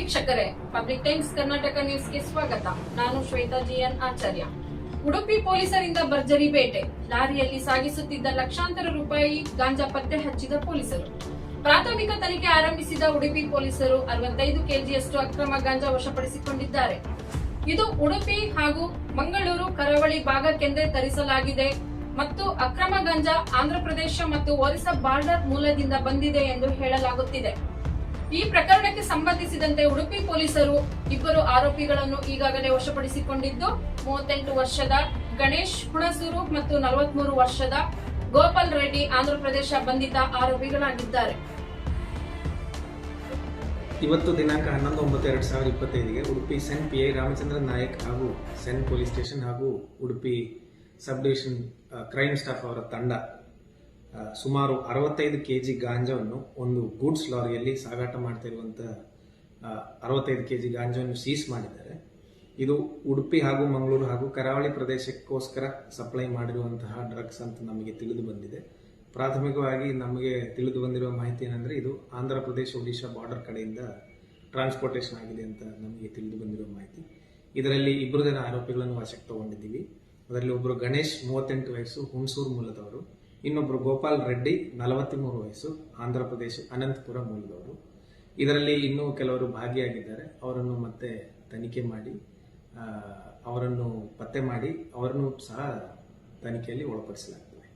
ವೀಕ್ಷಕರೇ, public times Karnataka ನ್ಯೂಸ್ಗೆ ಸ್ವಾಗತ. ನಾನು ಶ್ವೇತಾ ಜಿಎನ್ ಆಚಾರ್ಯ. ಉಡುಪಿ ಪೊಲೀಸರಿಂದ ಭರ್ಜರಿ ಬೇಟೆ. ಲಾರಿಯಲ್ಲಿ ಸಾಗಿಸುತ್ತಿದ್ದ ಲಕ್ಷಾಂತರ ರೂಪಾಯಿ ಗಾಂಜಾ ಪತ್ತೆ ಹಚ್ಚಿದ ಪೊಲೀಸರು. ಪ್ರಾಥಮಿಕ ತನಿಖೆ ಆರಂಭಿಸಿದ ಉಡುಪಿ ಪೊಲೀಸರು 65 ಕೆಜಿಯಷ್ಟು ಅಕ್ರಮ ಗಾಂಜಾ ವಶಪಡಿಸಿಕೊಂಡಿದ್ದಾರೆ. ಇದು ಉಡುಪಿ ಹಾಗೂ ಮಂಗಳೂರು ಕರಾವಳಿ ಭಾಗಕ್ಕೆಂದೇ ತರಿಸಲಾಗಿದೆ ಮತ್ತು ಅಕ್ರಮ ಗಾಂಜಾ ಆಂಧ್ರಪ್ರದೇಶ ಮತ್ತು ಒರಿಸ್ಸಾ ಬಾರ್ಡರ್ ಮೂಲದಿಂದ ಬಂದಿದೆ ಎಂದು ಹೇಳಲಾಗುತ್ತಿದೆ. ಈ ಪ್ರಕರಣಕ್ಕೆ ಸಂಬಂಧಿಸಿದಂತೆ ಉಡುಪಿ ಪೊಲೀಸರು 2 ಆರೋಪಿಗಳನ್ನು ಈಗಾಗಲೇ ವಶಪಡಿಸಿಕೊಂಡಿದ್ದು, 38 ವರ್ಷದ ಗಣೇಶ್ ಹುಣಸೂರು ಮತ್ತು 43 ವರ್ಷದ ಗೋಪಾಲ್ ರೆಡ್ಡಿ ಆಂಧ್ರಪ್ರದೇಶ ಬಂಧಿತ ಆರೋಪಿಗಳಾಗಿದ್ದಾರೆ. ಇವತ್ತು ದಿನಾಂಕ 11/9/2025ಗೆ ಉಡುಪಿ ಸೆನ್ PI ರಾಮಚಂದ್ರ ನಾಯಕ್ ಹಾಗೂ ಸೆನ್ ಪೊಲೀಸ್ ಸ್ಟೇಷನ್ ಹಾಗೂ Udupi sub division crime staff ಅವರ ತಂಡ ಸುಮಾರು 65 ಕೆಜಿ ಗಾಂಜಾವನ್ನು ಒಂದು ಗೂಡ್ಸ್ ಲಾರಿಯಲ್ಲಿ ಸಾಗಾಟ ಮಾಡ್ತಿರುವಂತಹ 65 ಕೆಜಿ ಗಾಂಜಾವನ್ನು ಸೀಸ್ ಮಾಡಿದ್ದಾರೆ. ಇದು ಉಡುಪಿ ಹಾಗೂ ಮಂಗಳೂರು ಹಾಗೂ ಕರಾವಳಿ ಪ್ರದೇಶಕ್ಕೋಸ್ಕರ ಸಪ್ಲೈ ಮಾಡಿರುವಂತಹ ಡ್ರಗ್ಸ್ ಅಂತ ನಮಗೆ ತಿಳಿದು ಬಂದಿದೆ. ಪ್ರಾಥಮಿಕವಾಗಿ ನಮಗೆ ತಿಳಿದು ಬಂದಿರುವ ಮಾಹಿತಿ ಏನಂದ್ರೆ, ಇದು ಆಂಧ್ರ ಪ್ರದೇಶ ಒಡಿಶಾ ಬಾರ್ಡರ್ ಕಡೆಯಿಂದ ಟ್ರಾನ್ಸ್ಪೋರ್ಟೇಷನ್ ಆಗಿದೆ ಅಂತ ನಮಗೆ ತಿಳಿದು ಬಂದಿರುವ ಮಾಹಿತಿ. ಇದರಲ್ಲಿ 2 ಜನ ಆರೋಪಿಗಳನ್ನು ವಶಕ್ಕೆ ತಗೊಂಡಿದ್ದೀವಿ. ಅದರಲ್ಲಿ ಒಬ್ಬರು ಗಣೇಶ್ 38 ವಯಸ್ಸು, ಹುಣಸೂರು ಮೂಲದವರು. ಇನ್ನೊಬ್ಬರು ಗೋಪಾಲ್ ರೆಡ್ಡಿ 43 ವಯಸ್ಸು, ಆಂಧ್ರ ಪ್ರದೇಶ ಅನಂತಪುರ ಮೂಲದವರು. ಇದರಲ್ಲಿ ಇನ್ನೂ ಕೆಲವರು ಭಾಗಿಯಾಗಿದ್ದಾರೆ. ಅವರನ್ನು ಮತ್ತೆ ತನಿಖೆ ಮಾಡಿ ಅವರನ್ನು ಪತ್ತೆ ಮಾಡಿ ಅವರನ್ನು ಸಹ ತನಿಖೆಯಲ್ಲಿ ಒಳಪಡಿಸಲಾಗುತ್ತದೆ.